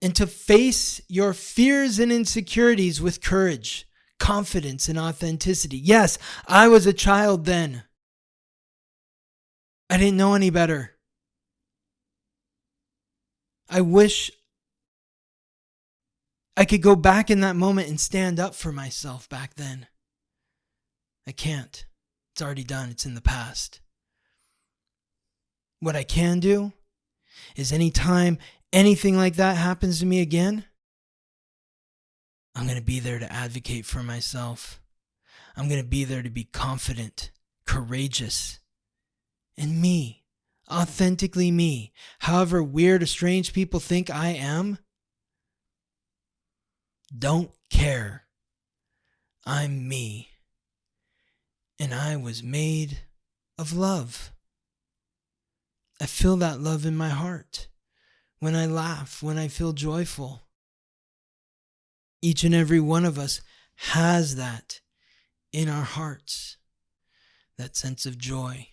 and to face your fears and insecurities with courage, confidence, and authenticity. Yes, I was a child then. I didn't know any better. I wish I could go back in that moment and stand up for myself back then. I can't. It's already done. It's in the past. What I can do is anytime anything like that happens to me again, I'm going to be there to advocate for myself. I'm going to be there to be confident, courageous, and me, authentically me. However weird or strange people think I am, don't care. I'm me. And I was made of love. I feel that love in my heart. When I laugh, when I feel joyful. Each and every one of us has that in our hearts. That sense of joy,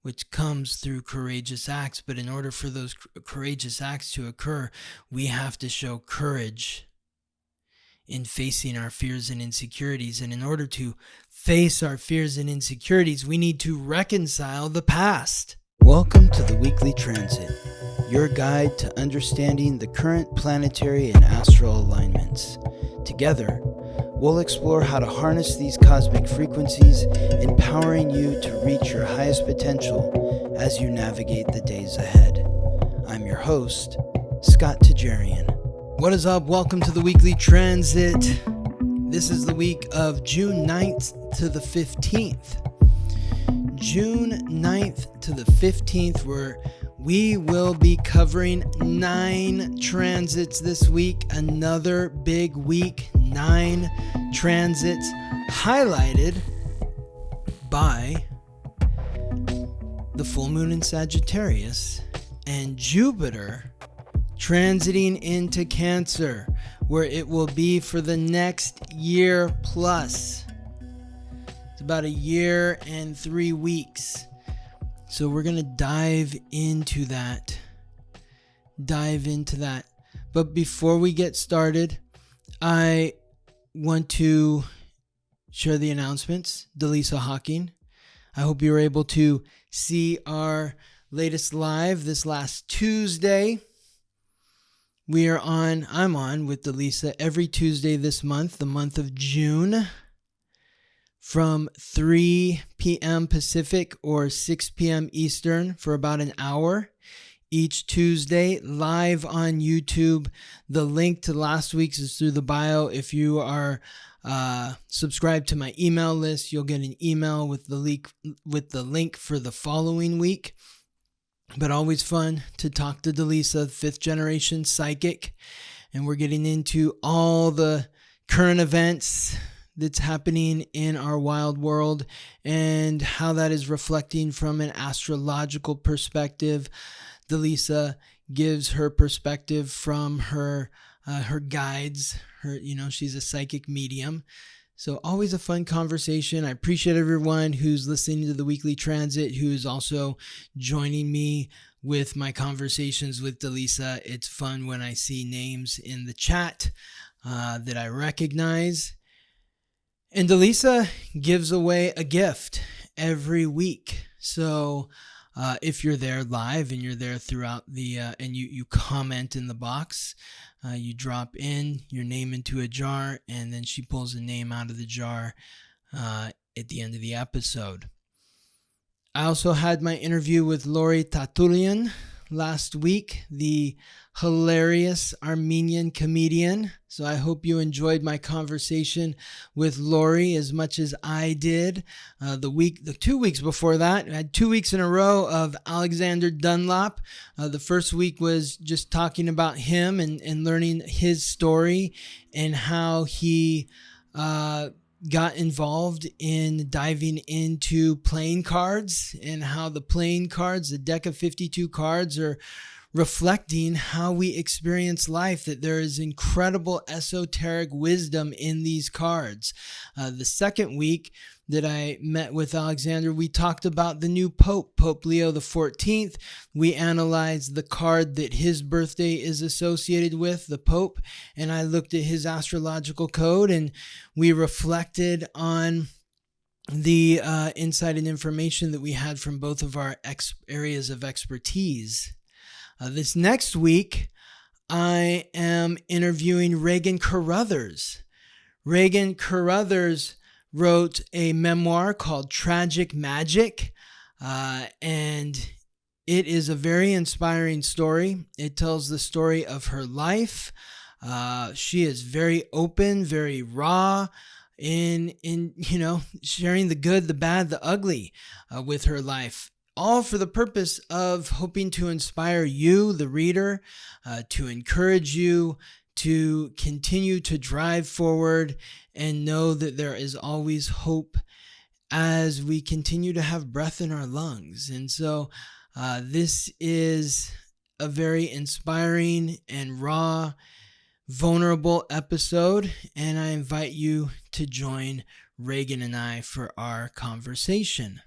which comes through courageous acts. But in order for those courageous acts to occur, we have to show courage in facing our fears and insecurities. And in order to face our fears and insecurities, we need to reconcile the past. Welcome to the Weekly Transit, your guide to understanding the current planetary and astral alignments. Together, we'll explore how to harness these cosmic frequencies, empowering you to reach your highest potential as you navigate the days ahead. I'm your host, Scott Tajarian. What is up? Welcome to the Weekly Transit. This is the week of June 9th to the 15th. June 9th to the 15th, where we will be covering 9 transits this week. Another big week, 9 transits highlighted by the full moon in Sagittarius and Jupiter transiting into Cancer, where it will be for the next year plus. It's about a year and 3 weeks. So we're going to dive into that. But before we get started, I want to share the announcements. Delisa Hawking. I hope you were able to see our latest live this last Tuesday. I'm on with Delisa every Tuesday this month, the month of June, from 3 p.m. Pacific or 6 p.m. Eastern for about an hour each Tuesday, live on YouTube. The link to last week's is through the bio. If you are subscribed to my email list, you'll get an email with the link for the following week. But always fun to talk to Delisa, 5th generation psychic. And we're getting into all the current events that's happening in our wild world and how that is reflecting from an astrological perspective. Delisa gives her perspective from her guides. She's a psychic medium. So always a fun conversation. I appreciate everyone who's listening to the Weekly Transit, who is also joining me with my conversations with Delisa. It's fun when I see names in the chat that I recognize. And Delisa gives away a gift every week. So if you're there live and you're there throughout and you comment in the box, you drop in your name into a jar, and then she pulls a name out of the jar at the end of the episode. I also had my interview with Lori Tatulian last week, the hilarious Armenian comedian. So I hope you enjoyed my conversation with Lori as much as I did. The 2 weeks before that, I had 2 weeks in a row of Alexander Dunlop. The first week was just talking about him and learning his story and how he got involved in diving into playing cards, and how the playing cards, the deck of 52 cards, are reflecting how we experience life, that there is incredible esoteric wisdom in these cards. The second week that I met with Alexander, we talked about the new Pope, Pope Leo XIV. We analyzed the card that his birthday is associated with, the Pope, and I looked at his astrological code, and we reflected on the insight and information that we had from both of our areas of expertise. This next week, I am interviewing Reagan Carruthers. Reagan Carruthers wrote a memoir called Tragic Magic, and it is a very inspiring story. It tells the story of her life. She is very open, very raw in sharing the good, the bad, the ugly with her life, all for the purpose of hoping to inspire you, the reader, to encourage you to continue to drive forward and know that there is always hope as we continue to have breath in our lungs. And so this is a very inspiring and raw, vulnerable episode, and I invite you to join Reagan and I for our conversation.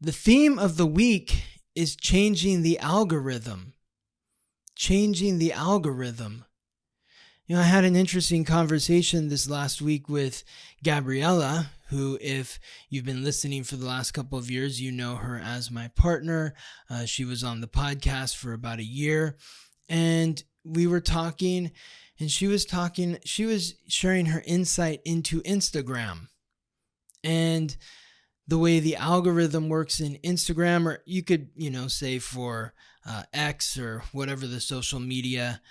The theme of the week is changing the algorithm. Changing the algorithm. I had an interesting conversation this last week with Gabriella, who, if you've been listening for the last couple of years, you know her as my partner. She was on the podcast for about a year, and we were talking, and she was sharing her insight into Instagram and the way the algorithm works in Instagram, or you could, say for X or whatever the social media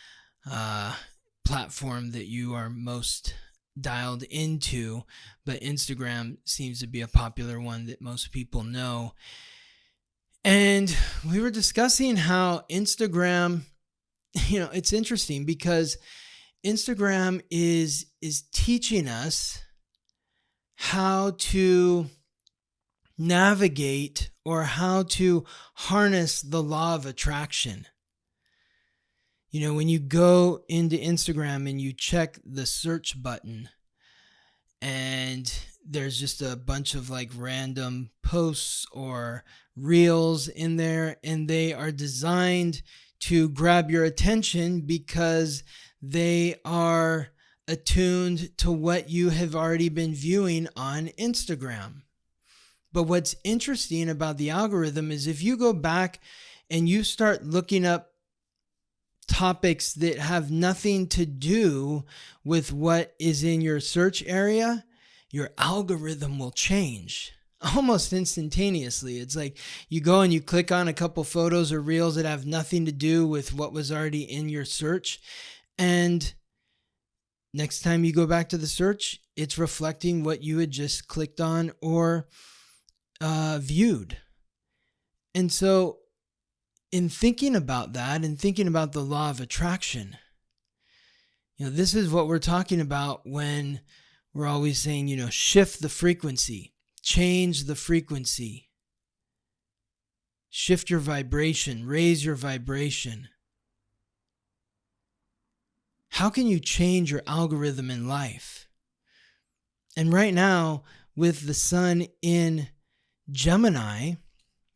platform that you are most dialed into, but Instagram seems to be a popular one that most people know. And we were discussing how Instagram, it's interesting because Instagram is teaching us how to navigate or how to harness the law of attraction. When you go into Instagram and you check the search button, and there's just a bunch of random posts or reels in there, and they are designed to grab your attention because they are attuned to what you have already been viewing on Instagram. But what's interesting about the algorithm is if you go back and you start looking up topics that have nothing to do with what is in your search area, your algorithm will change almost instantaneously. It's like you go and you click on a couple photos or reels that have nothing to do with what was already in your search, and next time you go back to the search, it's reflecting what you had just clicked on or viewed. And so in thinking about that and thinking about the law of attraction, this is what we're talking about when we're always saying, shift the frequency, change the frequency, shift your vibration, raise your vibration. How can you change your algorithm in life? And right now, with the sun in Gemini,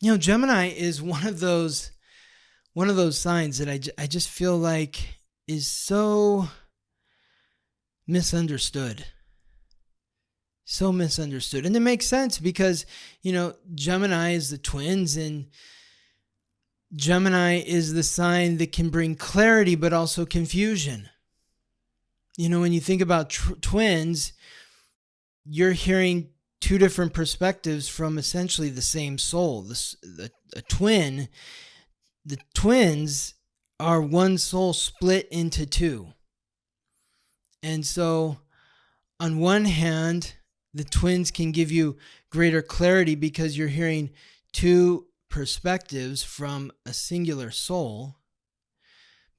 Gemini is one of those signs that I just feel like is so misunderstood. So misunderstood. And it makes sense because, Gemini is the twins, and Gemini is the sign that can bring clarity but also confusion. When you think about twins, you're hearing two different perspectives from essentially the same soul. The twins are one soul split into two. And so on one hand, the twins can give you greater clarity because you're hearing two perspectives from a singular soul.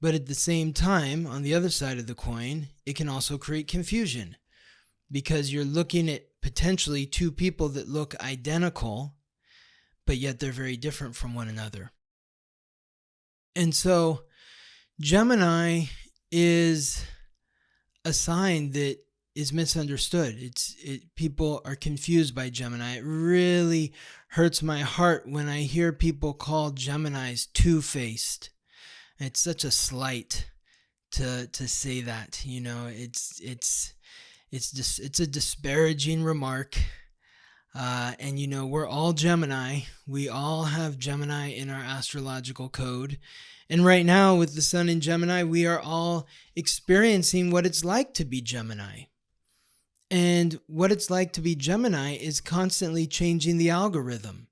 But at the same time, on the other side of the coin, it can also create confusion because you're looking at potentially two people that look identical, but yet they're very different from one another. And so Gemini is a sign that is misunderstood. People are confused by Gemini. It really hurts my heart when I hear people call Geminis two-faced. It's such a slight to say that. It's a disparaging remark. And we're all Gemini. We all have Gemini in our astrological code. And right now, with the sun in Gemini, we are all experiencing what it's like to be Gemini. And what it's like to be Gemini is constantly changing the algorithm.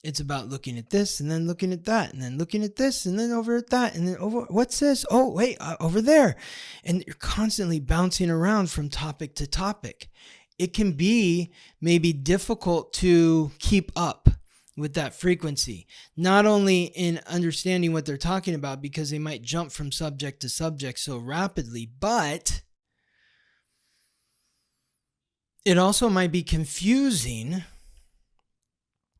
It's about looking at this and then looking at that and then looking at this and then over at that and then over, what's this? Oh, wait, over there. And you're constantly bouncing around from topic to topic. It can be maybe difficult to keep up with that frequency, not only in understanding what they're talking about because they might jump from subject to subject so rapidly, but it also might be confusing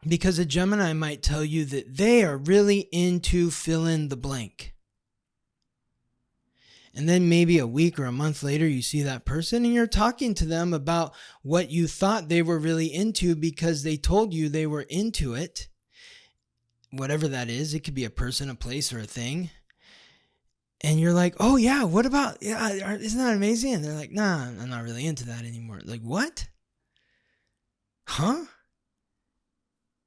because a Gemini might tell you that they are really into fill in the blank. And then maybe a week or a month later, you see that person and you're talking to them about what you thought they were really into because they told you they were into it. Whatever that is, it could be a person, a place, or a thing. And you're like, oh yeah, what about, yeah, isn't that amazing? And they're like, nah, I'm not really into that anymore. Like, what? Huh?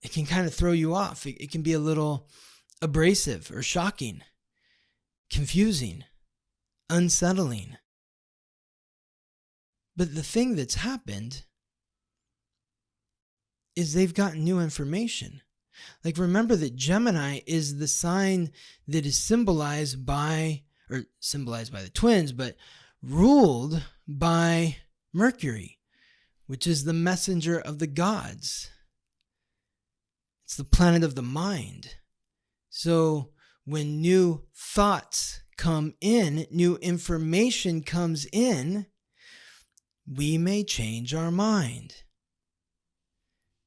It can kind of throw you off. It can be a little abrasive or shocking, confusing, unsettling. But the thing that's happened is they've gotten new information. Like, remember that Gemini is the sign that is symbolized by the twins, but ruled by Mercury, which is the messenger of the gods. It's the planet of the mind. So when new thoughts come in, new information comes in, we may change our mind.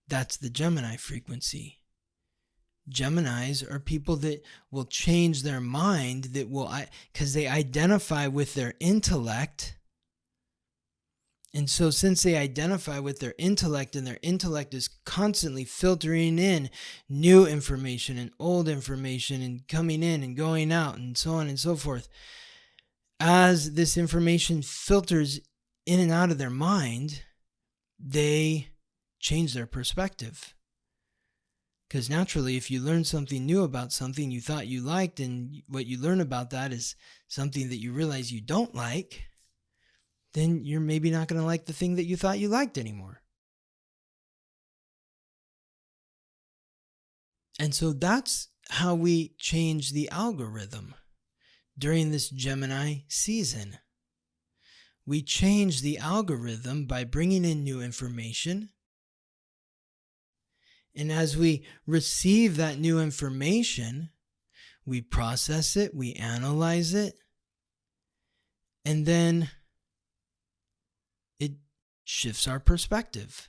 That's the Gemini frequency. Geminis are people that will change their mind, because they identify with their intellect. And so since they identify with their intellect and their intellect is constantly filtering in new information and old information and coming in and going out and so on and so forth, as this information filters in and out of their mind, they change their perspective. Because naturally, if you learn something new about something you thought you liked and what you learn about that is something that you realize you don't like, then you're maybe not going to like the thing that you thought you liked anymore. And so that's how we change the algorithm during this Gemini season. We change the algorithm by bringing in new information. And as we receive that new information, we process it, we analyze it, and then it shifts our perspective.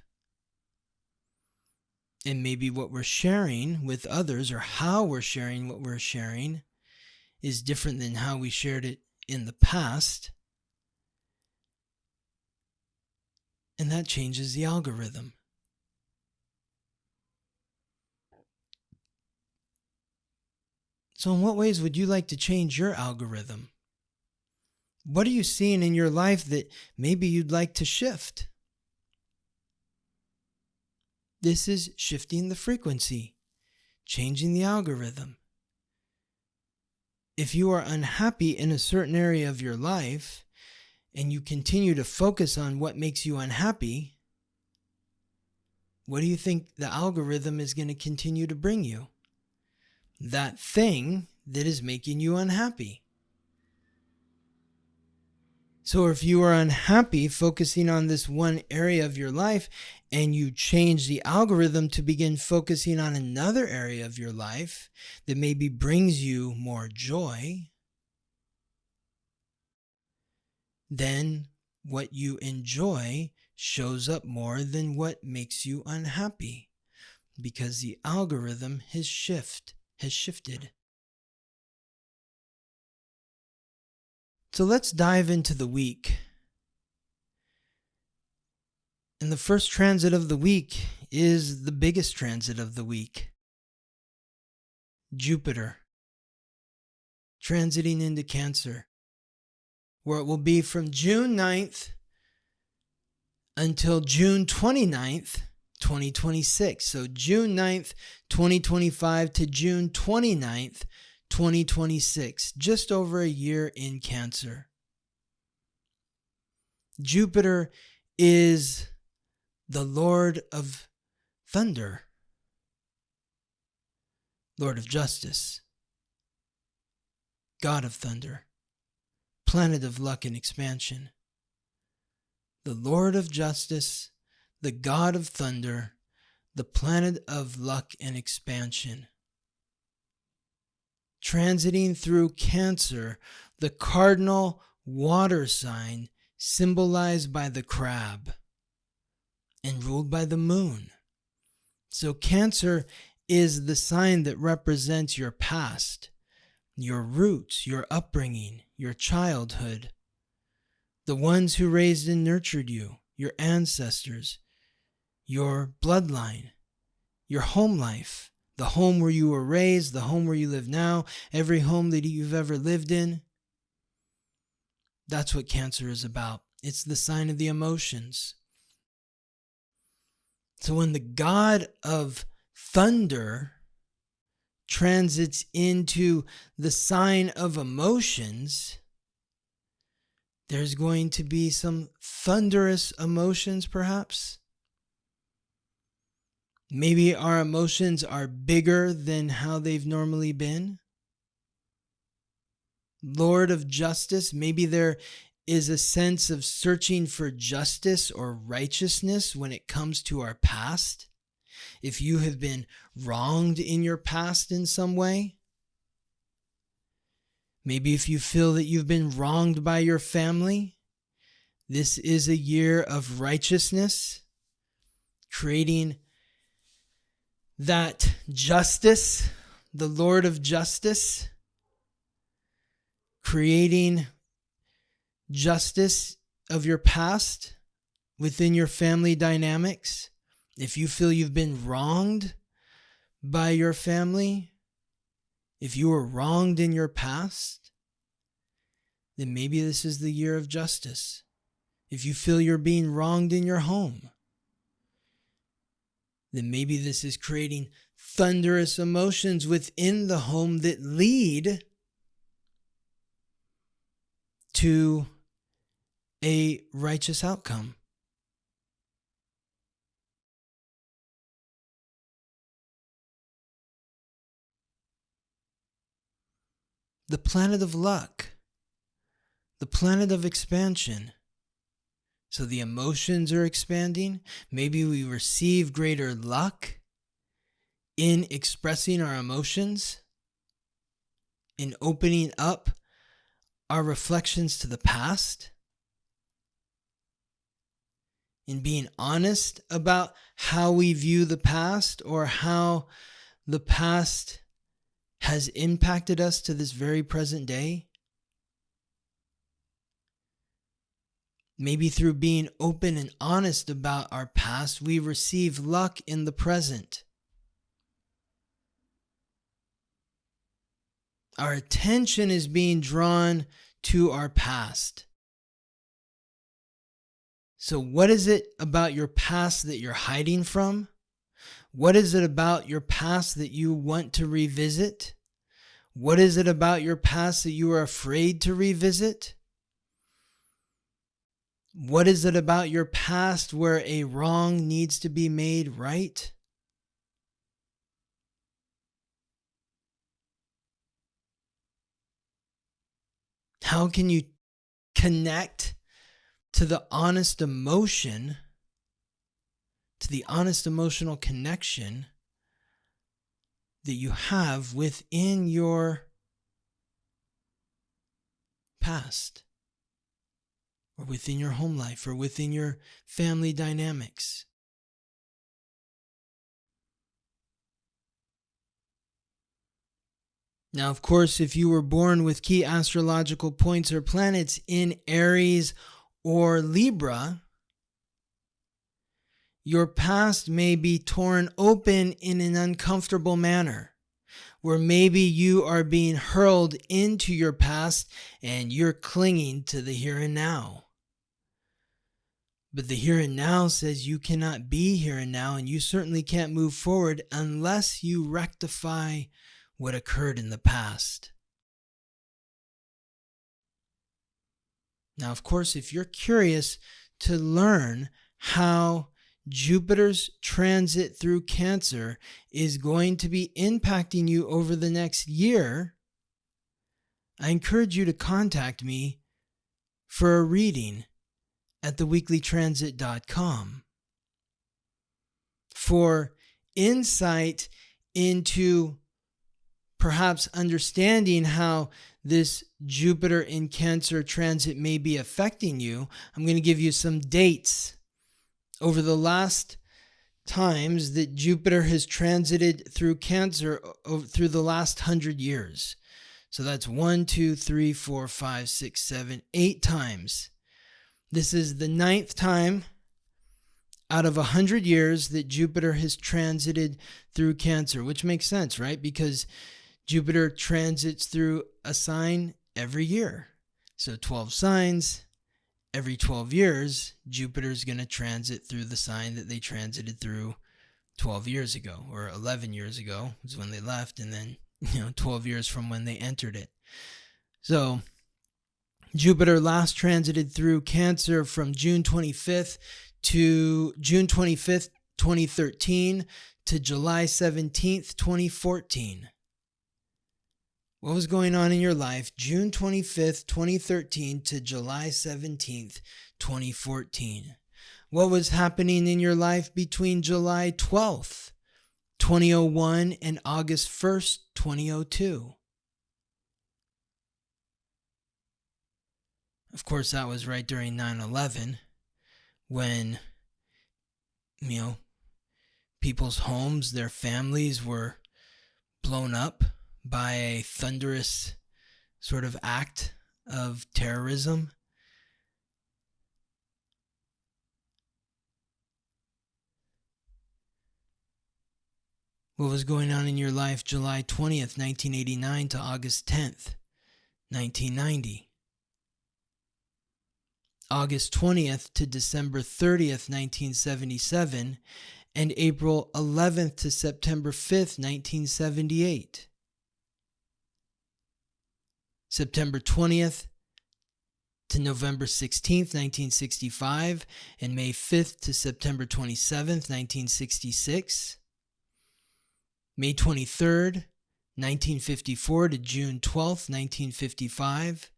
And maybe what we're sharing with others or how we're sharing what we're sharing is different than how we shared it in the past. And that changes the algorithm. So in what ways would you like to change your algorithm? What are you seeing in your life that maybe you'd like to shift? This is shifting the frequency, changing the algorithm. If you are unhappy in a certain area of your life and you continue to focus on what makes you unhappy, what do you think the algorithm is going to continue to bring you? That thing that is making you unhappy. So if you are unhappy focusing on this one area of your life and you change the algorithm to begin focusing on another area of your life that maybe brings you more joy, then what you enjoy shows up more than what makes you unhappy because the algorithm has shifted. So let's dive into the week. And the first transit of the week is the biggest transit of the week. Jupiter, transiting into Cancer, where it will be from June 9th until June 29th, 2026. So June 9th, 2025 to June 29th, 2026. Just over a year in Cancer. Jupiter is the Lord of Thunder, Lord of Justice, God of Thunder, planet of luck and expansion. The Lord of Justice, the God of Thunder, the planet of luck and expansion. Transiting through Cancer, the cardinal water sign symbolized by the crab and ruled by the moon. So Cancer is the sign that represents your past, your roots, your upbringing, your childhood, the ones who raised and nurtured you, your ancestors, your bloodline, your home life, the home where you were raised, the home where you live now, every home that you've ever lived in. That's what Cancer is about. It's the sign of the emotions. So when the God of Thunder transits into the sign of emotions, there's going to be some thunderous emotions, perhaps. Maybe our emotions are bigger than how they've normally been. Lord of Justice, maybe there is a sense of searching for justice or righteousness when it comes to our past. If you have been wronged in your past in some way, maybe if you feel that you've been wronged by your family, this is a year of righteousness, creating that justice, the Lord of Justice, creating justice of your past within your family dynamics. If you feel you've been wronged by your family, if you were wronged in your past, then maybe this is the year of justice. If you feel you're being wronged in your home, then maybe this is creating thunderous emotions within the home that lead to a righteous outcome. The planet of luck, the planet of expansion. So the emotions are expanding. Maybe we receive greater luck in expressing our emotions, in opening up our reflections to the past, in being honest about how we view the past or how the past has impacted us to this very present day. Maybe through being open and honest about our past, we receive luck in the present. Our attention is being drawn to our past. So what is it about your past that you're hiding from? What is it about your past that you want to revisit? What is it about your past that you are afraid to revisit? What is it about your past where a wrong needs to be made right? How can you connect to the honest emotion, to the honest emotional connection that you have within your past, or within your home life, or within your family dynamics? Now, of course, if you were born with key astrological points or planets in Aries or Libra, your past may be torn open in an uncomfortable manner, where maybe you are being hurled into your past and you're clinging to the here and now. But the here and now says you cannot be here and now, and you certainly can't move forward unless you rectify what occurred in the past. Now, of course, if you're curious to learn how Jupiter's transit through Cancer is going to be impacting you over the next year, I encourage you to contact me for a reading at theweeklytransit.com for insight into perhaps understanding how this Jupiter in Cancer transit may be affecting you. I'm going to give you some dates over the last times that Jupiter has transited through Cancer through the last 100 years. So that's 1, 2, 3, 4, 5, 6, 7, 8 times. This is the 9th time out of 100 years that Jupiter has transited through Cancer, which makes sense, right? Because Jupiter transits through a sign every year. So 12 signs, every 12 years, Jupiter's going to transit through the sign that they transited through 12 years ago, or 11 years ago was when they left, and then 12 years from when they entered it. So Jupiter last transited through Cancer from June 25th to June 25th, 2013 to July 17th, 2014. What was going on in your life June 25th, 2013 to July 17th, 2014? What was happening in your life between July 12th, 2001 and August 1st, 2002? Of course, that was right during 9/11 when, people's homes, their families were blown up by a thunderous sort of act of terrorism. What was going on in your life July 20th, 1989 to August 10th, 1990? August 20th to December 30th, 1977, and April 11th to September 5th, 1978. September 20th to November 16th, 1965, and May 5th to September 27th, 1966. May 23rd, 1954 to June 12th, 1955.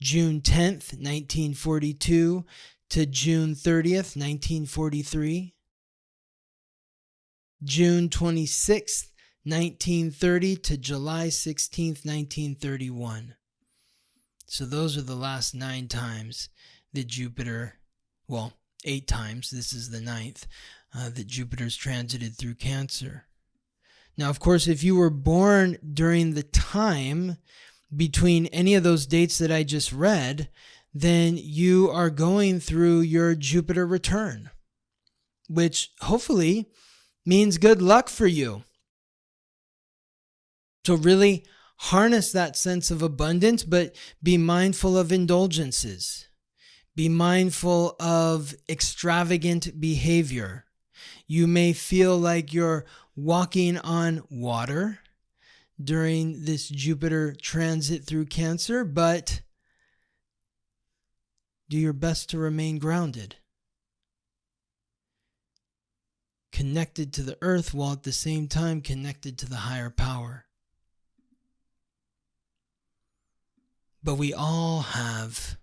June 10th, 1942 to June 30th, 1943. June 26th, 1930 to July 16th, 1931. So those are the last 9 times that Jupiter, 8 times, this is the 9th, that Jupiter's transited through Cancer. Now, of course, if you were born during the time between any of those dates that I just read, then you are going through your Jupiter return, which hopefully means good luck for you. So really harness that sense of abundance, but be mindful of indulgences. Be mindful of extravagant behavior. You may feel like you're walking on water during this Jupiter transit through Cancer, but do your best to remain grounded, connected to the earth while at the same time connected to the higher power. But we all have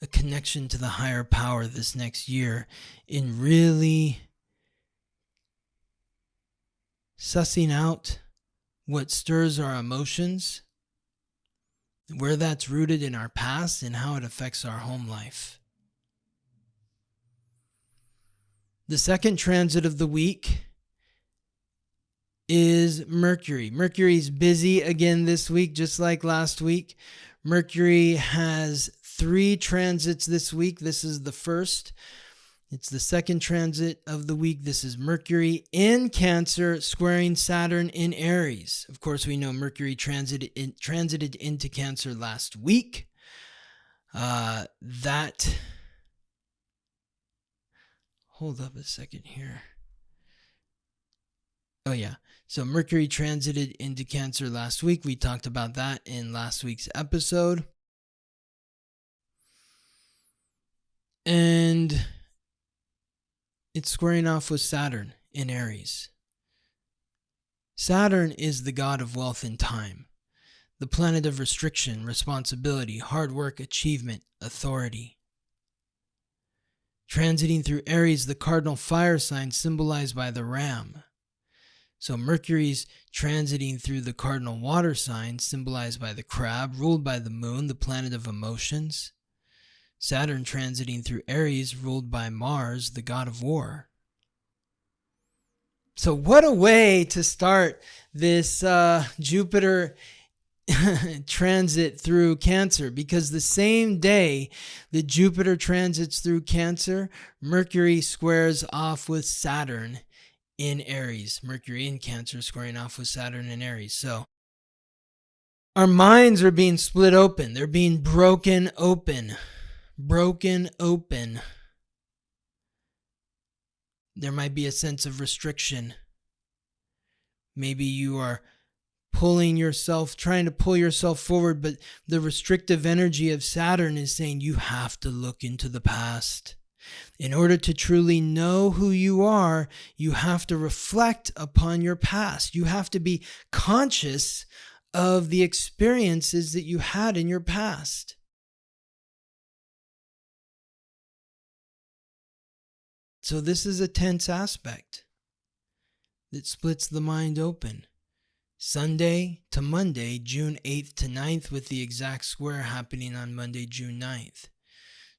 a connection to the higher power this next year in really sussing out what stirs our emotions, where that's rooted in our past, and how it affects our home life. The second transit of the week is Mercury. Mercury's busy again this week, just like last week. Mercury has 3 transits this week. This is the first. It's the second transit of the week. This is Mercury in Cancer, squaring Saturn in Aries. Of course, we know Mercury transited into Cancer last week. Hold up a second here. Oh, yeah. So Mercury transited into Cancer last week. We talked about that in last week's episode. And it's squaring off with Saturn in Aries. Saturn is the god of wealth and time, the planet of restriction, responsibility, hard work, achievement, authority. Transiting through Aries, the cardinal fire sign symbolized by the ram. So Mercury's transiting through the cardinal water sign, symbolized by the crab, ruled by the moon, the planet of emotions. Saturn transiting through Aries, ruled by Mars, the god of war. So what a way to start this Jupiter transit through Cancer, because the same day that Jupiter transits through Cancer, Mercury squares off with Saturn in Aries. Mercury in Cancer squaring off with Saturn in Aries. So our minds are being split open. They're being broken open. Broken open. There might be a sense of restriction. Maybe you are trying to pull yourself forward, but the restrictive energy of Saturn is saying you have to look into the past. In order to truly know who you are, you have to reflect upon your past. You have to be conscious of the experiences that you had in your past. So this is a tense aspect that splits the mind open. Sunday to Monday, June 8th to 9th, with the exact square happening on Monday, June 9th.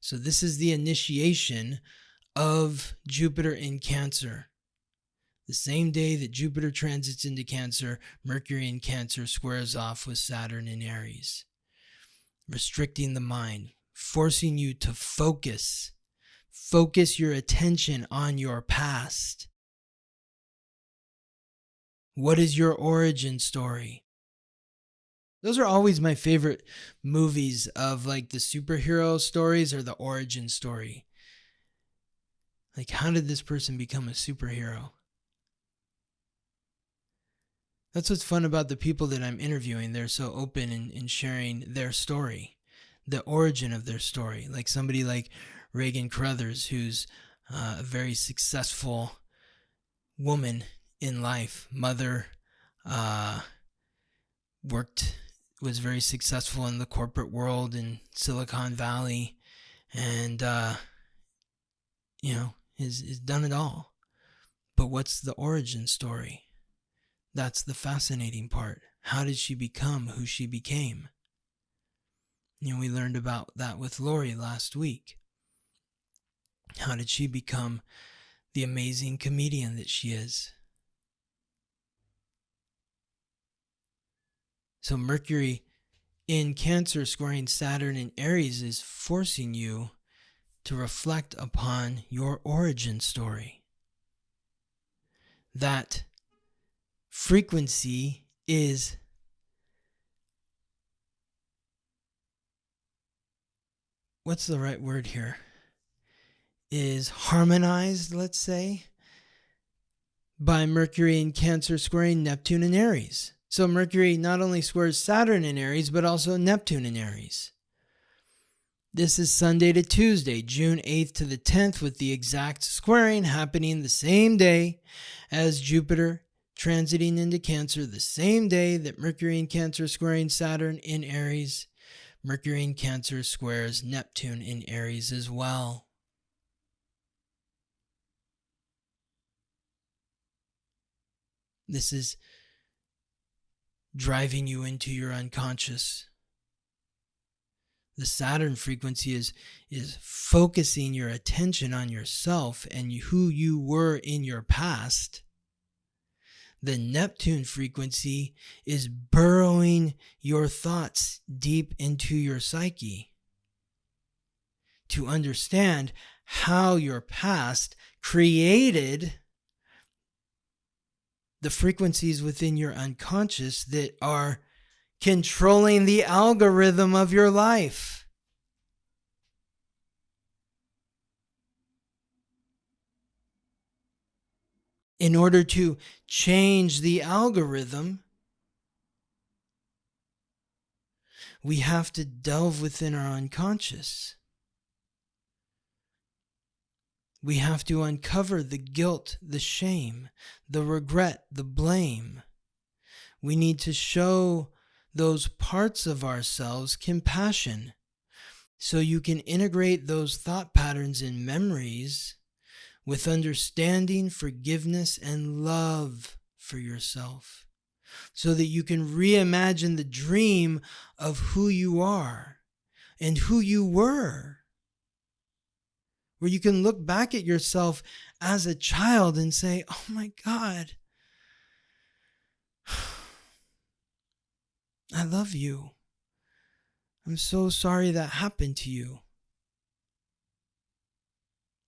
So this is the initiation of Jupiter in Cancer. The same day that Jupiter transits into Cancer, Mercury in Cancer squares off with Saturn in Aries, restricting the mind, forcing you to focus your attention on your past. What is your origin story? Those are always my favorite movies of like the superhero stories or the origin story. Like, how did this person become a superhero? That's what's fun about the people that I'm interviewing. They're so open in sharing their story, the origin of their story. Like somebody like Reagan Carruthers, who's a very successful woman in life, mother, was very successful in the corporate world in Silicon Valley, and has done it all. But what's the origin story? That's the fascinating part. How did she become who she became? We learned about that with Lori last week. How did she become the amazing comedian that she is? So Mercury in Cancer squaring Saturn in Aries is forcing you to reflect upon your origin story. That frequency is what's the right word here? Is harmonized, let's say, by Mercury in Cancer squaring Neptune in Aries. So Mercury not only squares Saturn in Aries, but also Neptune in Aries. This is Sunday to Tuesday, June 8th to the 10th, with the exact squaring happening the same day as Jupiter transiting into Cancer, the same day that Mercury in Cancer squaring Saturn in Aries. Mercury in Cancer squares Neptune in Aries as well. This is driving you into your unconscious. The Saturn frequency is focusing your attention on yourself and who you were in your past. The Neptune frequency is burrowing your thoughts deep into your psyche to understand how your past created the frequencies within your unconscious that are controlling the algorithm of your life. In order to change the algorithm, we have to delve within our unconscious. We have to uncover the guilt, the shame, the regret, the blame. We need to show those parts of ourselves compassion so you can integrate those thought patterns and memories with understanding, forgiveness, and love for yourself, so that you can reimagine the dream of who you are and who you were, where you can look back at yourself as a child and say, oh my God, I love you. I'm so sorry that happened to you.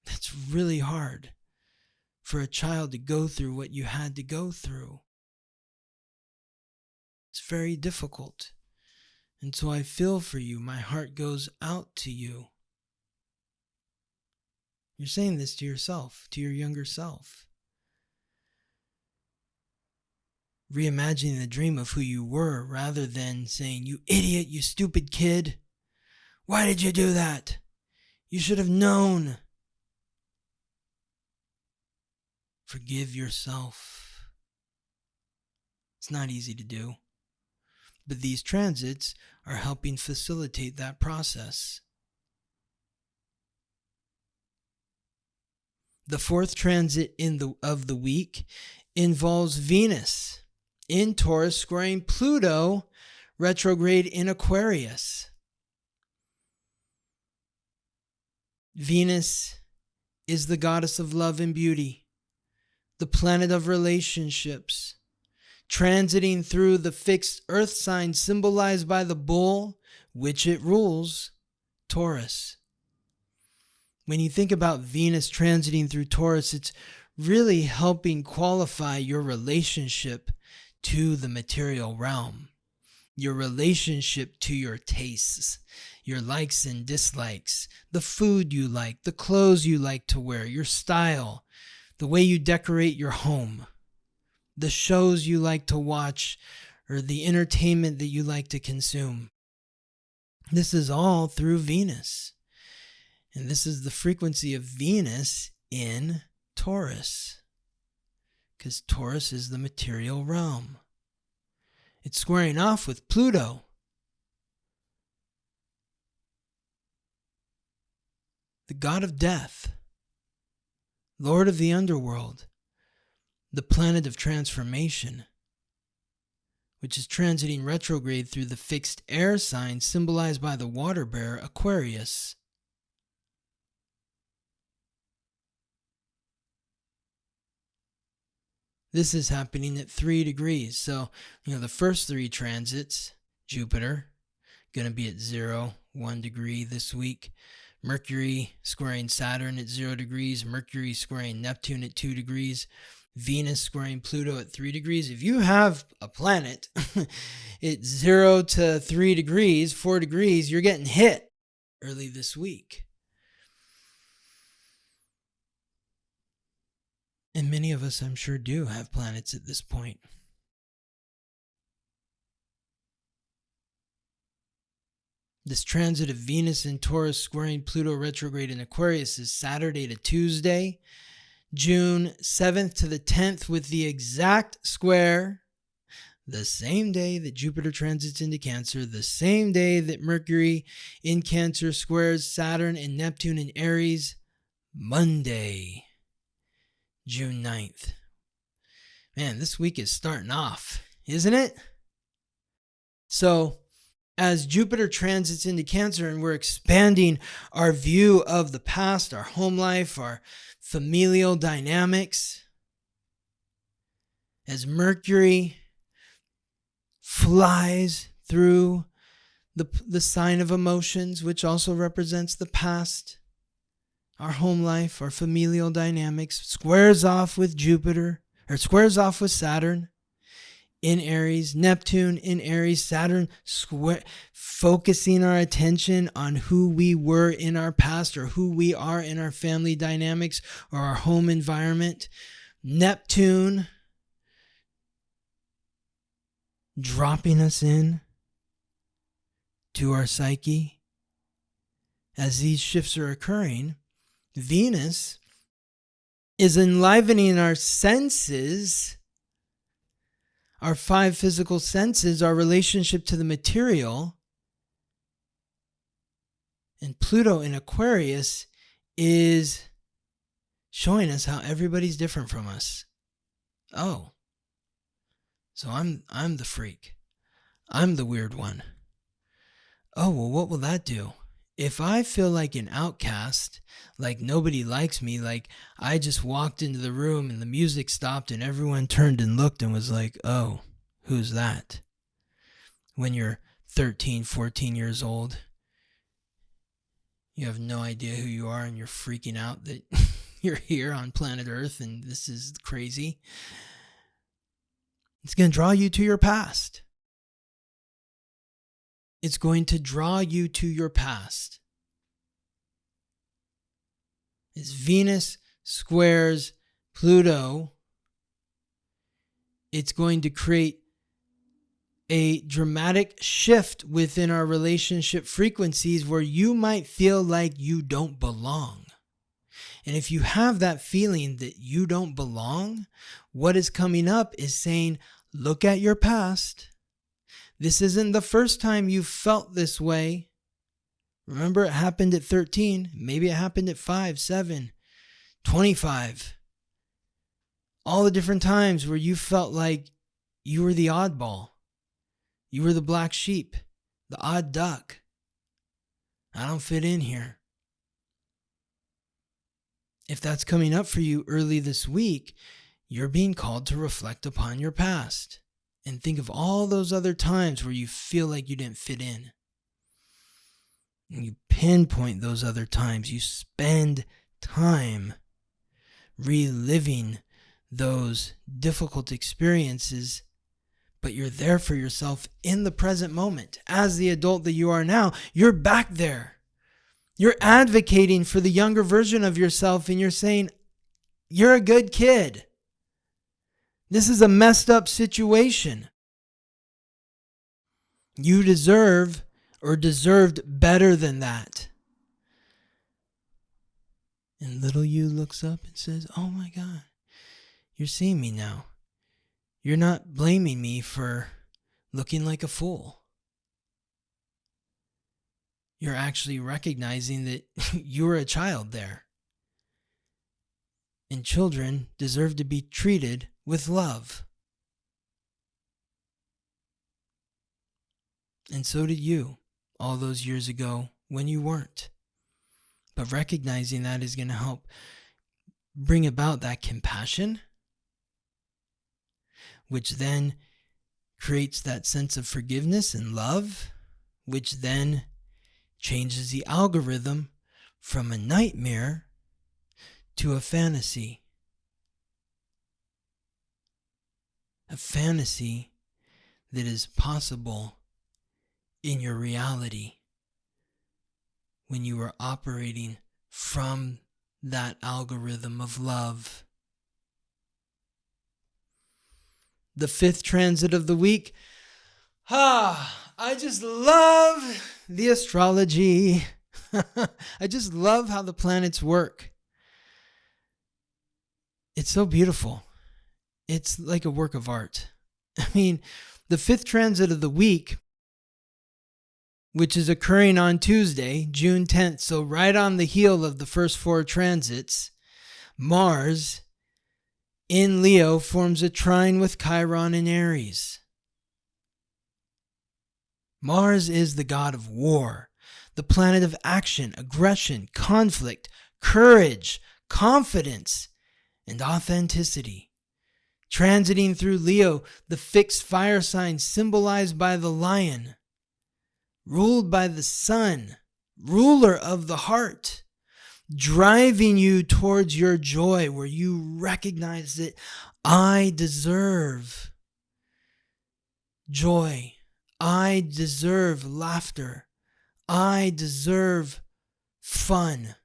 That's really hard for a child to go through what you had to go through. It's very difficult. And so I feel for you. My heart goes out to you. You're saying this to yourself, to your younger self. Reimagining the dream of who you were rather than saying, you idiot, you stupid kid. Why did you do that? You should have known. Forgive yourself. It's not easy to do, but these transits are helping facilitate that process. The fourth transit of the week involves Venus in Taurus squaring Pluto retrograde in Aquarius. Venus is the goddess of love and beauty, the planet of relationships, transiting through the fixed earth sign symbolized by the bull, which it rules, Taurus. When you think about Venus transiting through Taurus, it's really helping qualify your relationship to the material realm, your relationship to your tastes, your likes and dislikes, the food you like, the clothes you like to wear, your style, the way you decorate your home, the shows you like to watch, or the entertainment that you like to consume. This is all through Venus. And this is the frequency of Venus in Taurus, because Taurus is the material realm. It's squaring off with Pluto, the god of death, lord of the underworld, the planet of transformation, which is transiting retrograde through the fixed air sign symbolized by the water bear Aquarius. This is happening at 3 degrees. So, the first 3 transits, Jupiter, going to be at 0, 1 degree this week. Mercury squaring Saturn at 0 degrees. Mercury squaring Neptune at 2 degrees. Venus squaring Pluto at 3 degrees. If you have a planet at 0 to 3 degrees, 4 degrees, you're getting hit early this week. And many of us, I'm sure, do have planets at this point. This transit of Venus in Taurus squaring Pluto retrograde in Aquarius is Saturday to Tuesday, June 7th to the 10th, with the exact square, the same day that Jupiter transits into Cancer, the same day that Mercury in Cancer squares Saturn and Neptune in Aries, Monday, June 9th. Man, this week is starting off, isn't it? So, as Jupiter transits into Cancer and we're expanding our view of the past, our home life, our familial dynamics, as Mercury flies through the sign of emotions, which also represents the past, our home life, our familial dynamics, squares off with Saturn in Aries, Neptune in Aries, Saturn focusing our attention on who we were in our past or who we are in our family dynamics or our home environment. Neptune dropping us in to our psyche. As these shifts are occurring, Venus is enlivening our senses, our 5 physical senses, our relationship to the material. And Pluto in Aquarius is showing us how everybody's different from us. Oh, so I'm the freak. I'm the weird one. Oh, well, what will that do? If I feel like an outcast, like nobody likes me, like I just walked into the room and the music stopped and everyone turned and looked and was like, oh, who's that? When you're 13, 14 years old, you have no idea who you are and you're freaking out that you're here on planet Earth and this is crazy. It's going to draw you to your past. It's going to draw you to your past. As Venus squares Pluto, it's going to create a dramatic shift within our relationship frequencies where you might feel like you don't belong. And if you have that feeling that you don't belong, what is coming up is saying, look at your past. This isn't the first time you felt this way. Remember, it happened at 13. Maybe it happened at 5, 7, 25. All the different times where you felt like you were the oddball. You were the black sheep, the odd duck. I don't fit in here. If that's coming up for you early this week, you're being called to reflect upon your past. And think of all those other times where you feel like you didn't fit in. And you pinpoint those other times. You spend time reliving those difficult experiences, but you're there for yourself in the present moment. As the adult that you are now, you're back there. You're advocating for the younger version of yourself and you're saying, you're a good kid. This is a messed up situation. You deserve or deserved better than that. And little you looks up and says, oh my God, you're seeing me now. You're not blaming me for looking like a fool. You're actually recognizing that you're a child there. And children deserve to be treated with love. And so did you all those years ago when you weren't. But recognizing that is going to help bring about that compassion, which then creates that sense of forgiveness and love, which then changes the algorithm from a nightmare to a fantasy. A fantasy that is possible in your reality when you are operating from that algorithm of love. The 5th transit of the week. I just love the astrology. I just love how the planets work. It's so beautiful. It's like a work of art. I mean, the 5th transit of the week, which is occurring on Tuesday, June 10th, so right on the heel of the first 4 transits, Mars in Leo forms a trine with Chiron in Aries. Mars is the god of war, the planet of action, aggression, conflict, courage, confidence, and authenticity. transiting through Leo, the fixed fire sign symbolized by the lion, ruled by the sun, ruler of the heart, driving you towards your joy, where you recognize that I deserve joy. I deserve laughter. I deserve fun.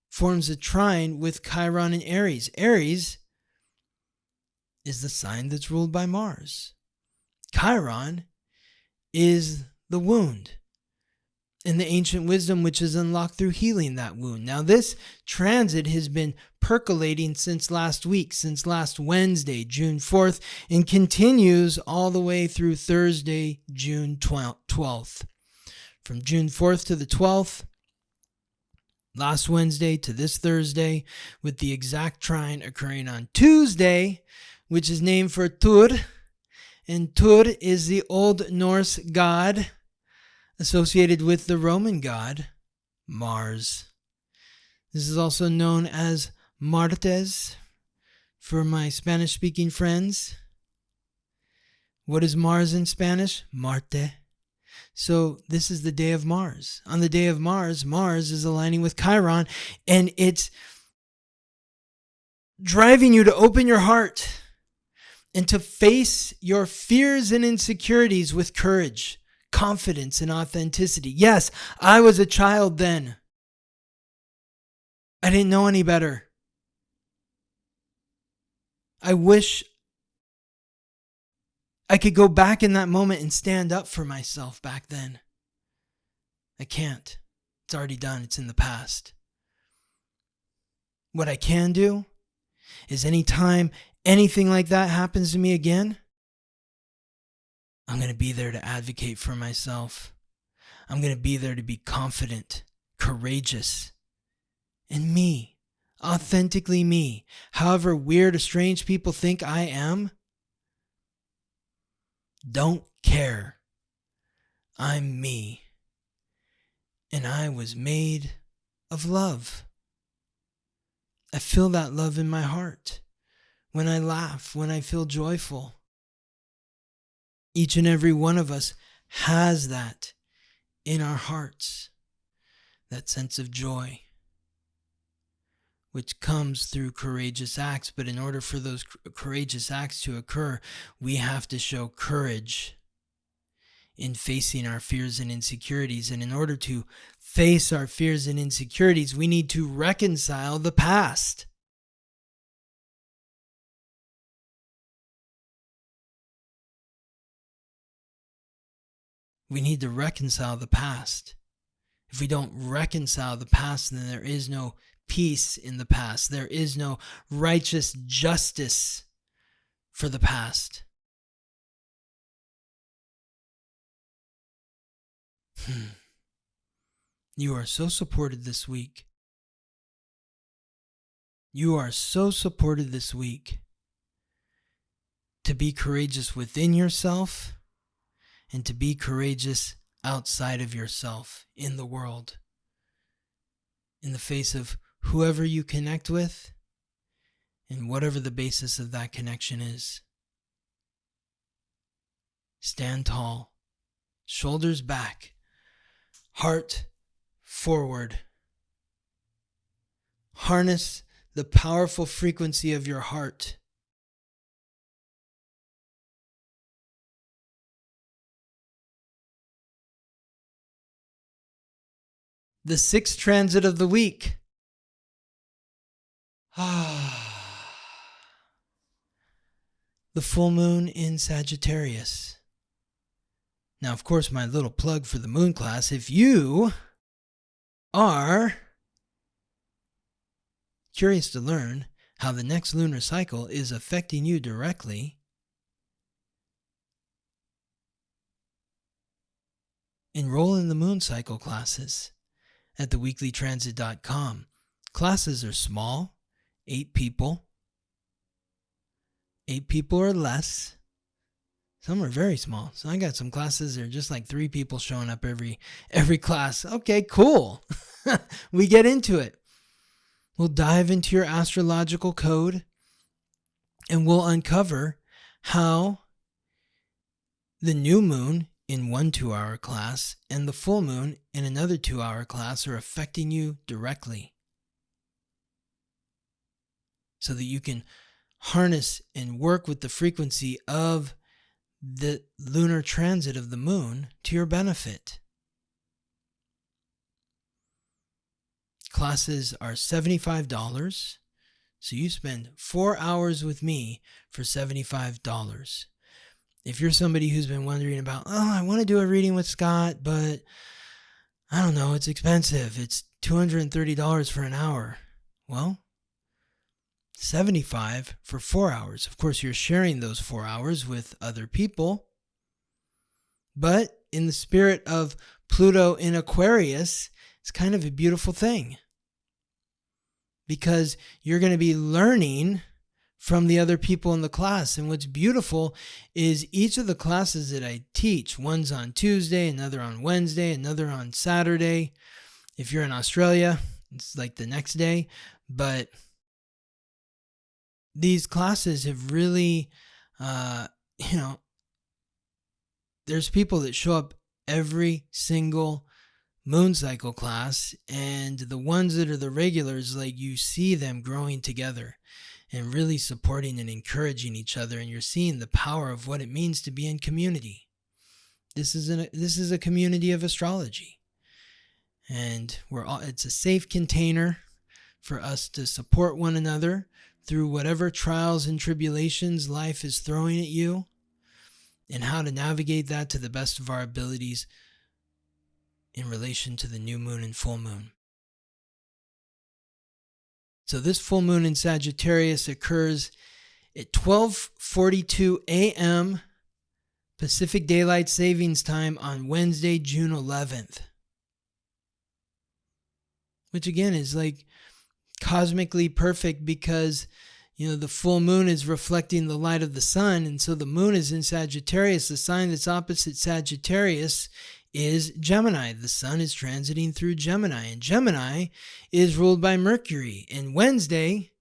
Forms a trine with Chiron and Aries. Aries is the sign that's ruled by Mars. Chiron is the wound and the ancient wisdom which is unlocked through healing that wound. Now this transit has been percolating since last week, since last Wednesday, June 4th, and continues all the way through Thursday, June 12th. From June 4th to the 12th, last Wednesday to this Thursday, with the exact trine occurring on Tuesday, which is named for Tur. And Tur is the Old Norse god associated with the Roman god, Mars. This is also known as Martes for my Spanish-speaking friends. What is Mars in Spanish? Marte. So this is the day of Mars. On the day of Mars, Mars is aligning with Chiron, and it's driving you to open your heart and to face your fears and insecurities with courage, confidence, and authenticity. Yes, I was a child then. I didn't know any better. I wish I could go back in that moment and stand up for myself back then. I can't. It's already done. It's in the past. What I can do is anytime anything like that happens to me again, I'm going to be there to advocate for myself. I'm going to be there to be confident, courageous, and me, authentically me. However weird or strange people think I am, don't care. I'm me. And I was made of love. I feel that love in my heart. When I laugh, when I feel joyful. Each and every one of us has that in our hearts. That sense of joy, which comes through courageous acts. But in order for those courageous acts to occur, we have to show courage in facing our fears and insecurities. And in order to face our fears and insecurities, we need to reconcile the past. We need to reconcile the past. If we don't reconcile the past, then there is no peace in the past. There is no righteous justice for the past. You are so supported this week. You are so supported this week to be courageous within yourself and to be courageous outside of yourself in the world, in the face of whoever you connect with and whatever the basis of that connection is. Stand tall, shoulders back, heart forward. Harness the powerful frequency of your heart. The sixth transit of the week. The full moon in Sagittarius. Now, of course, my little plug for the moon class. If you are curious to learn how the next lunar cycle is affecting you directly, enroll in the moon cycle classes at theweeklytransit.com. Classes are small, 8 people. 8 people or less. Some are very small. So I got some classes that are just like 3 people showing up every class. Okay, cool. We get into it. We'll dive into your astrological code and we'll uncover how the new moon in one 2-hour class and the full moon in another 2-hour class are affecting you directly, so that you can harness and work with the frequency of the lunar transit of the moon to your benefit. Classes are $75, so you spend 4 hours with me for $75. If you're somebody who's been wondering about, I want to do a reading with Scott, but I don't know, it's expensive. It's $230 for an hour. Well, $75 for 4 hours. Of course, you're sharing those 4 hours with other people. But in the spirit of Pluto in Aquarius, it's kind of a beautiful thing, because you're going to be learning from the other people in the class. And what's beautiful is each of the classes that I teach, one's on Tuesday, another on Wednesday, another on Saturday. If you're in Australia, it's like the next day. But these classes have really, there's people that show up every single moon cycle class, and the ones that are the regulars, like, you see them growing together and really supporting and encouraging each other, and you're seeing the power of what it means to be in community. This is a community of astrology, and it's a safe container for us to support one another through whatever trials and tribulations life is throwing at you, and how to navigate that to the best of our abilities in relation to the new moon and full moon. So this full moon in Sagittarius occurs at 12:42 a.m. Pacific Daylight Savings Time on Wednesday, June 11th. Which again is like cosmically perfect, because the full moon is reflecting the light of the sun, and so the moon is in Sagittarius. The sign that's opposite Sagittarius is Gemini. The sun is transiting through Gemini, and Gemini is ruled by Mercury, and Wednesday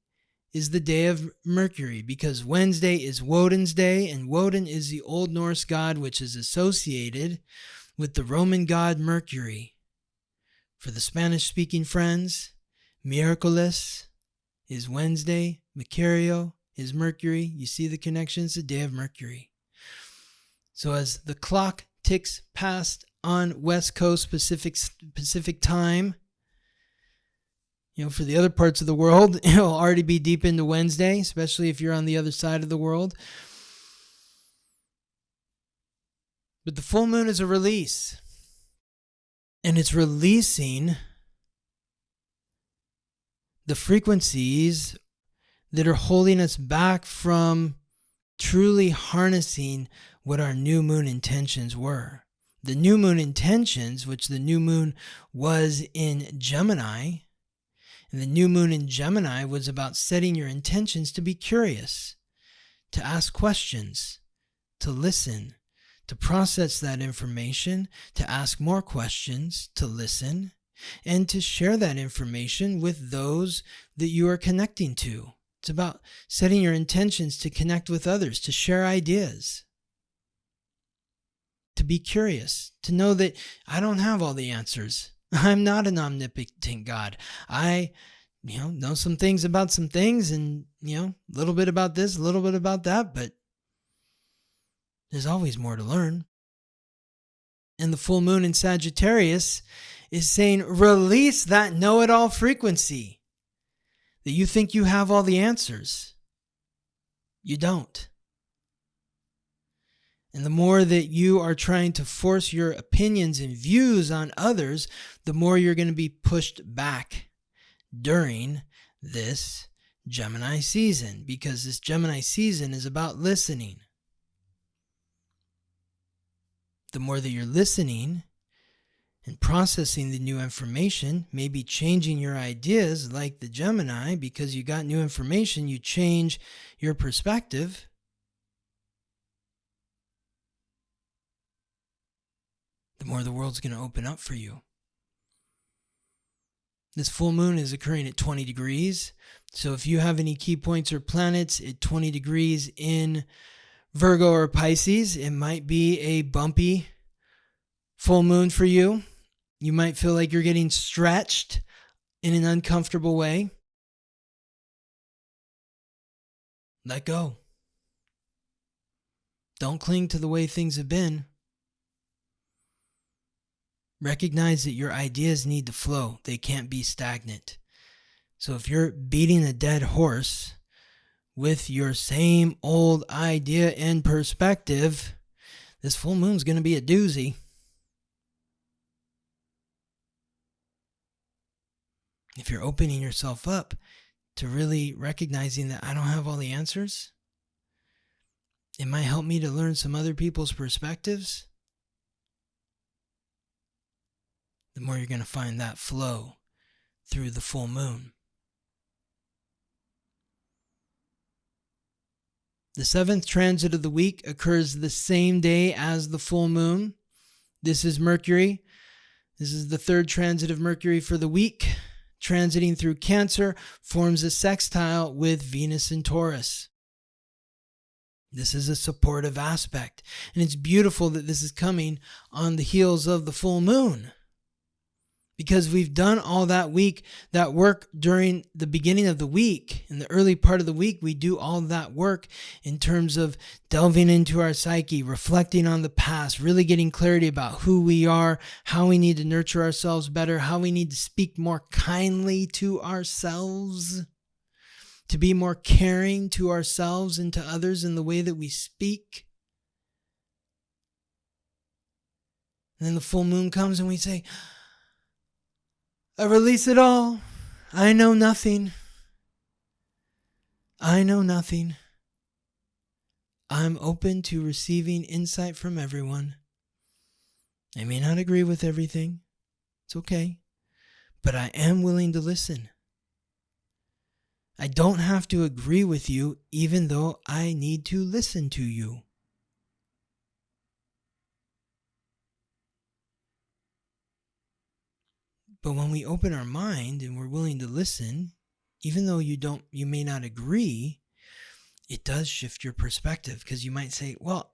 is the day of Mercury, because Wednesday is Woden's day, and Woden is the Old Norse god which is associated with the Roman god Mercury. For the Spanish-speaking friends, Miércoles is Wednesday, Mercurio is Mercury. You see the connections, the day of Mercury. So as the clock ticks past on West Coast Pacific time, for the other parts of the world, it'll already be deep into Wednesday, especially if you're on the other side of the world. But the full moon is a release, and it's releasing the frequencies that are holding us back from truly harnessing what our new moon intentions were. The new moon intentions, which the new moon was in Gemini, and the new moon in Gemini was about setting your intentions to be curious, to ask questions, to listen, to process that information, to ask more questions, to listen, and to share that information with those that you are connecting to. It's about setting your intentions to connect with others, to share ideas, to be curious, to know that I don't have all the answers. I'm not an omnipotent God. I, know some things about some things, and, a little bit about this, a little bit about that, but there's always more to learn. And the full moon in Sagittarius is saying, release that know-it-all frequency, that you think you have all the answers. You don't. And the more that you are trying to force your opinions and views on others, the more you're going to be pushed back during this Gemini season, because this Gemini season is about listening. The more that you're listening and processing the new information, maybe changing your ideas like the Gemini, because you got new information, you change your perspective. The more the world's going to open up for you. This full moon is occurring at 20 degrees. So if you have any key points or planets at 20 degrees in Virgo or Pisces, it might be a bumpy full moon for you. You might feel like you're getting stretched in an uncomfortable way. Let go. Don't cling to the way things have been. Recognize that your ideas need to flow. They can't be stagnant. So if you're beating a dead horse with your same old idea and perspective, this full moon's going to be a doozy. If you're opening yourself up to really recognizing that I don't have all the answers, it might help me to learn some other people's perspectives, the more you're going to find that flow through the full moon. The 7th transit of the week occurs the same day as the full moon. This is Mercury. This is the 3rd transit of Mercury for the week. Transiting through Cancer, forms a sextile with Venus and Taurus. This is a supportive aspect. And it's beautiful that this is coming on the heels of the full moon. Because we've done all that week, that work during the beginning of the week. In the early part of the week, we do all that work in terms of delving into our psyche, reflecting on the past, really getting clarity about who we are, how we need to nurture ourselves better, how we need to speak more kindly to ourselves, to be more caring to ourselves and to others in the way that we speak. And then the full moon comes and we say, I release it all. I know nothing. I know nothing. I'm open to receiving insight from everyone. I may not agree with everything. It's okay. But I am willing to listen. I don't have to agree with you, even though I need to listen to you. But when we open our mind and we're willing to listen, even though you may not agree, it does shift your perspective, because you might say, well,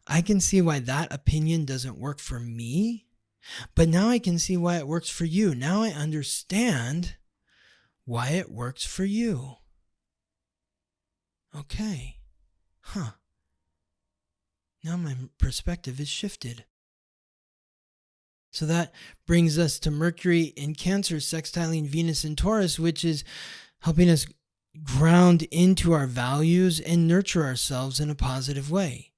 I can see why that opinion doesn't work for me, but now I can see why it works for you. Now I understand why it works for you. Okay. Now my perspective is shifted. So that brings us to Mercury in Cancer, sextiling Venus in Taurus, which is helping us ground into our values and nurture ourselves in a positive way.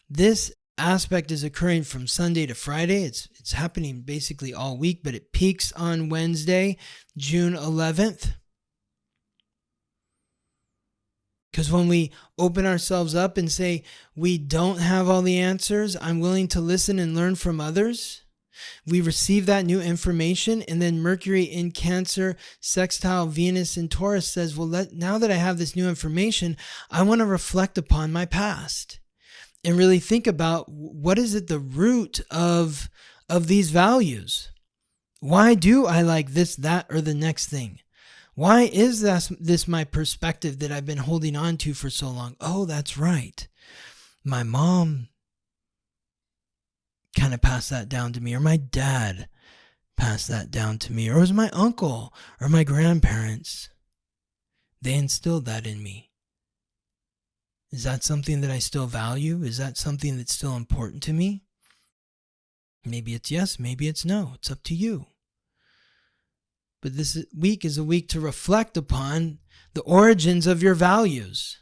This aspect is occurring from Sunday to Friday. It's happening basically all week, but it peaks on Wednesday, June 11th. Because when we open ourselves up and say, we don't have all the answers, I'm willing to listen and learn from others, we receive that new information, and then Mercury in Cancer, sextile Venus in Taurus says, well, now that I have this new information, I want to reflect upon my past and really think about what is at the root of these values. Why do I like this, that, or the next thing? Why is this my perspective that I've been holding on to for so long? Oh, that's right. My mom kind of passed that down to me, or my dad passed that down to me, or it was my uncle or my grandparents. They instilled that in me. Is that something that I still value? Is that something that's still important to me? Maybe it's yes, maybe it's no. It's up to you. But this week is a week to reflect upon the origins of your values.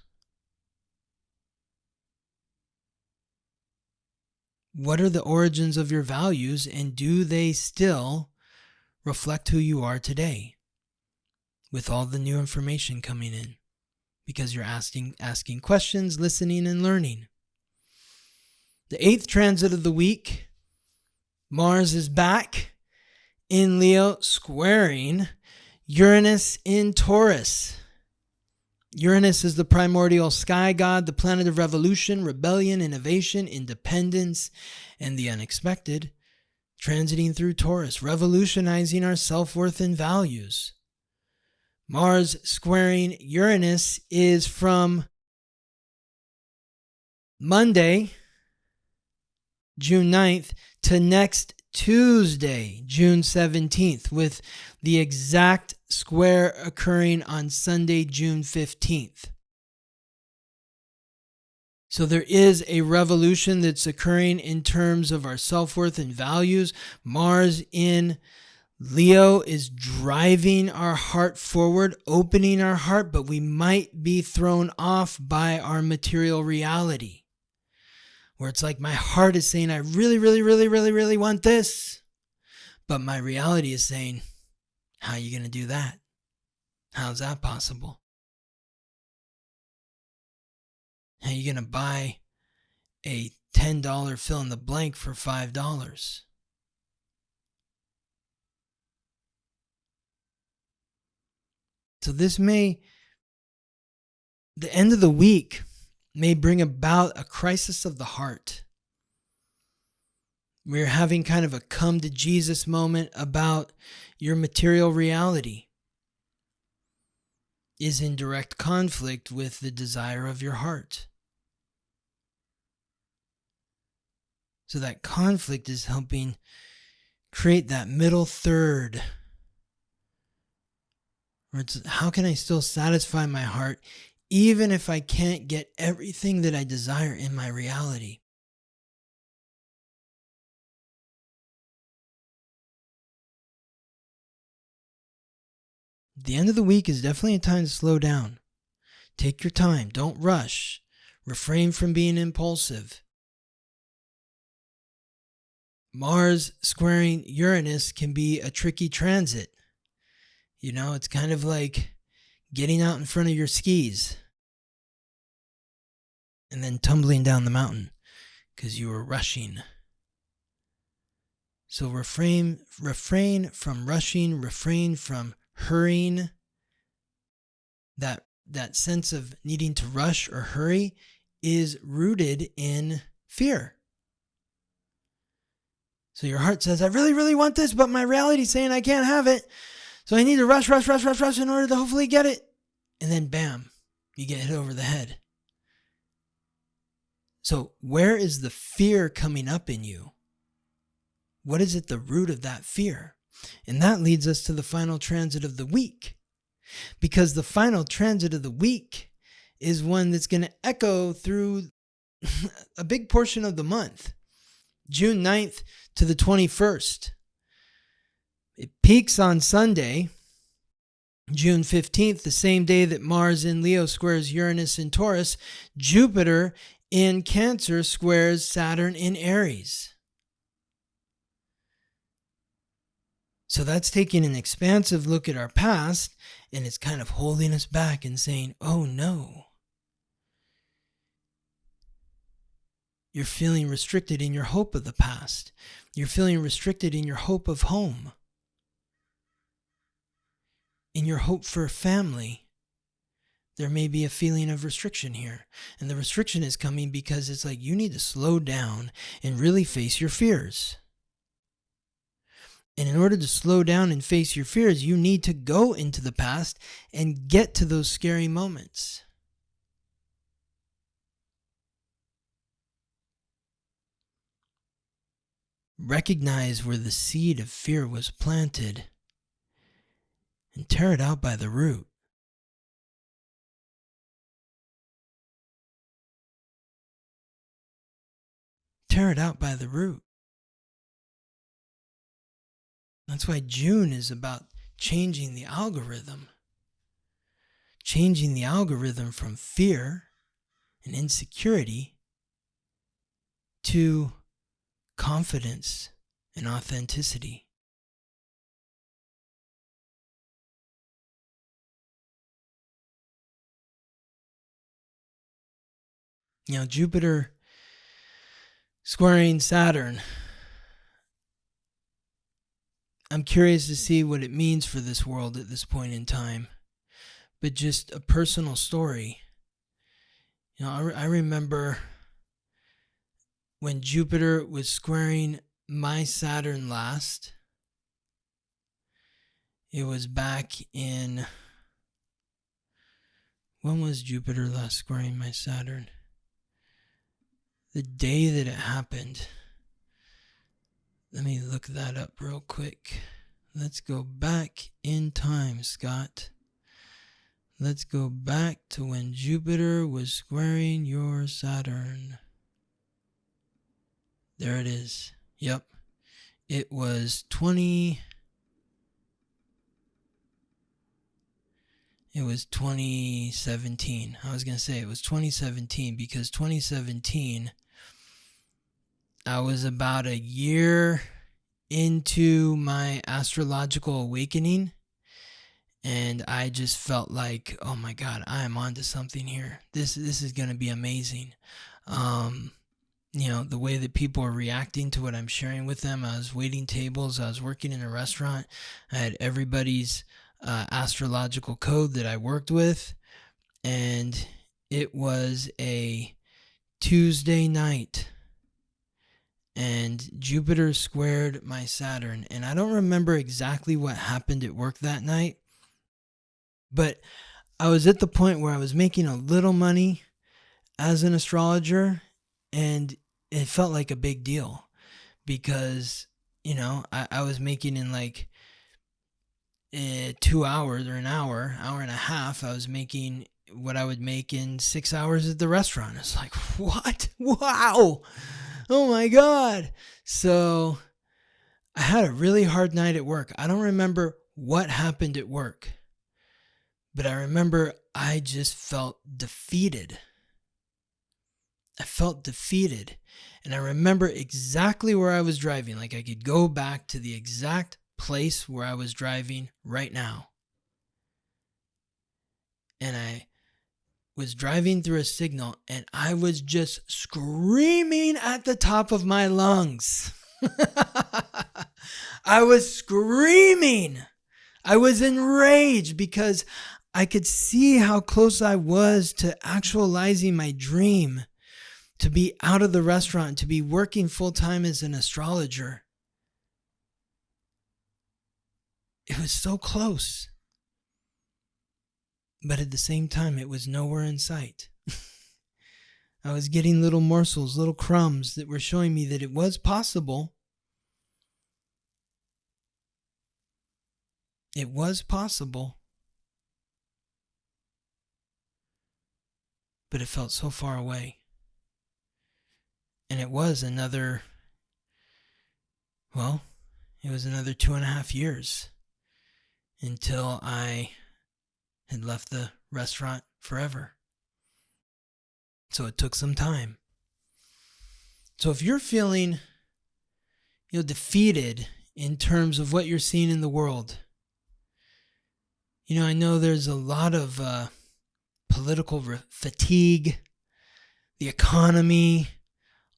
What are the origins of your values, and do they still reflect who you are today with all the new information coming in? Because you're asking questions, listening, and learning. The 8th transit of the week, Mars is back in Leo, squaring Uranus in Taurus. Uranus is the primordial sky god, the planet of revolution, rebellion, innovation, independence, and the unexpected. transiting through Taurus, revolutionizing our self-worth and values. Mars squaring Uranus is from Monday, June 9th, to next Tuesday, June 17th, with the exact square occurring on Sunday, June 15th. So there is a revolution that's occurring in terms of our self-worth and values. Mars in Leo is driving our heart forward, opening our heart, but we might be thrown off by our material reality, where it's like my heart is saying, I really, really, really, really, really want this. But my reality is saying, how are you going to do that? How's that possible? How are you going to buy a $10 fill in the blank for $5? So the end of the week may bring about a crisis of the heart. We're having kind of a come to Jesus moment about your material reality is in direct conflict with the desire of your heart. So that conflict is helping create that middle third. Where it's, how can I still satisfy my heart even if I can't get everything that I desire in my reality? The end of the week is definitely a time to slow down. Take your time. Don't rush. Refrain from being impulsive. Mars squaring Uranus can be a tricky transit. You know, it's kind of like getting out in front of your skis and then tumbling down the mountain because you were rushing. So refrain from rushing, refrain from hurrying. That sense of needing to rush or hurry is rooted in fear. So your heart says, I really, really want this, but my reality is saying I can't have it. So I need to rush in order to hopefully get it. And then bam, you get hit over the head. So where is the fear coming up in you? What is at the root of that fear? And that leads us to the final transit of the week. Because the final transit of the week is one that's going to echo through a big portion of the month. June 9th to the 21st. It peaks on Sunday, June 15th, the same day that Mars in Leo squares Uranus in Taurus. Jupiter in Cancer squares Saturn in Aries. So that's taking an expansive look at our past, and it's kind of holding us back and saying, oh no. You're feeling restricted in your hope of the past. You're feeling restricted in your hope of home. In your hope for family. There may be a feeling of restriction here. And the restriction is coming because it's like you need to slow down and really face your fears. And in order to slow down and face your fears, you need to go into the past and get to those scary moments. Recognize where the seed of fear was planted and tear it out by the root. Tear it out by the root. That's why June is about changing the algorithm. Changing the algorithm from fear and insecurity to confidence and authenticity. You know, Jupiter squaring Saturn. I'm curious to see what it means for this world at this point in time. But just a personal story. You know, I remember when Jupiter was squaring my Saturn last, it was back in, when was Jupiter last squaring my Saturn? The day that it happened. Let me look that up real quick. Let's go back in time, Scott. Let's go back to when Jupiter was squaring your Saturn. There it is. Yep. It was 2017. I was going to say it was 2017 because 2017, I was about a year into my astrological awakening, and I just felt like, oh my God, I am onto something here. This is going to be amazing. The way that people are reacting to what I'm sharing with them. I was waiting tables. I was working in a restaurant. I had everybody's astrological code that I worked with, and it was a Tuesday night, and Jupiter squared my Saturn. And I don't remember exactly what happened at work that night, but I was at the point where I was making a little money as an astrologer, and it felt like a big deal because, I was making in like 2 hours or an hour and a half. I was making what I would make in 6 hours at the restaurant. It's like, what? Wow. Oh my God. So I had a really hard night at work. I don't remember what happened at work, but I remember I just felt defeated. I felt defeated. And I remember exactly where I was driving. Like I could go back to the exact place where I was driving right now. And I was driving through a signal, and I was just screaming at the top of my lungs. I was screaming. I was enraged because I could see how close I was to actualizing my dream, to be out of the restaurant, to be working full-time as an astrologer. It was so close. But at the same time, it was nowhere in sight. I was getting little morsels, little crumbs that were showing me that it was possible. It was possible. But it felt so far away. And it was another 2.5 years until I had left the restaurant forever. So it took some time. So if you're feeling, defeated in terms of what you're seeing in the world, I know there's a lot of political fatigue, the economy,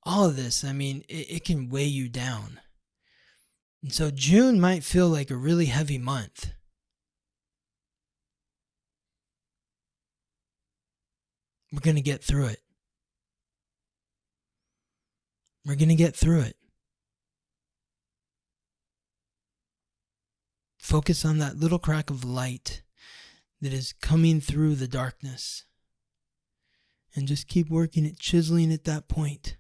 all of this. I mean, it can weigh you down. And so June might feel like a really heavy month. We're going to get through it. We're going to get through it. Focus on that little crack of light that is coming through the darkness. And just keep working at chiseling at that point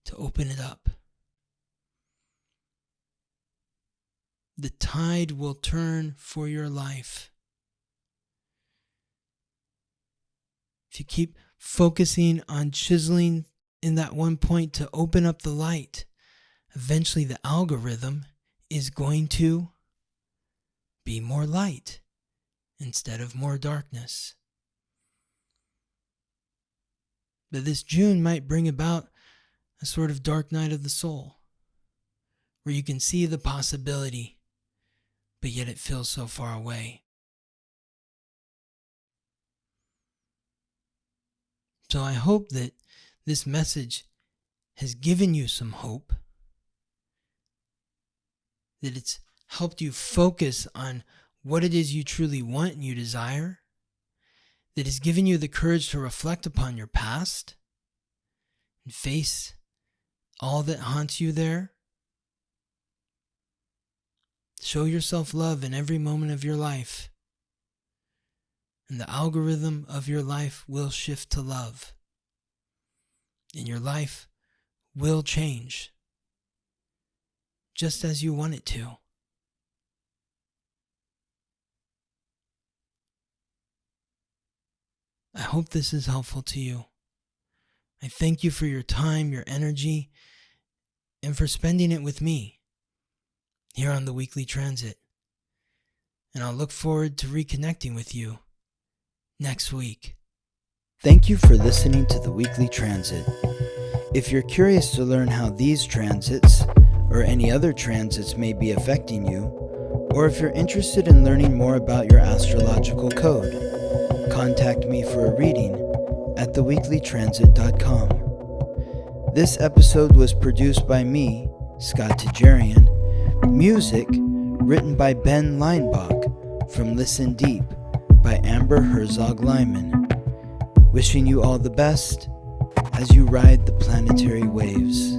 to open it up. The tide will turn for your life. If you keep focusing on chiseling in that one point to open up the light, eventually the algorithm is going to be more light instead of more darkness. But this June might bring about a sort of dark night of the soul, where you can see the possibility, but yet it feels so far away. So I hope that this message has given you some hope, that it's helped you focus on what it is you truly want and you desire, that has given you the courage to reflect upon your past and face all that haunts you there. Show yourself love in every moment of your life, and the algorithm of your life will shift to love, and your life will change just as you want it to. I hope this is helpful to you. I thank you for your time, your energy, and for spending it with me here on the Weekly Transit. And I'll look forward to reconnecting with you next week. Thank you for listening to the Weekly Transit. If you're curious to learn how these transits or any other transits may be affecting you, or if you're interested in learning more about your astrological code, contact me for a reading at theweeklytransit.com. This episode was produced by me, Sagittarius. Music written by Ben Leinbach from Listen Deep by Amber Herzog-Lyman. Wishing you all the best as you ride the planetary waves.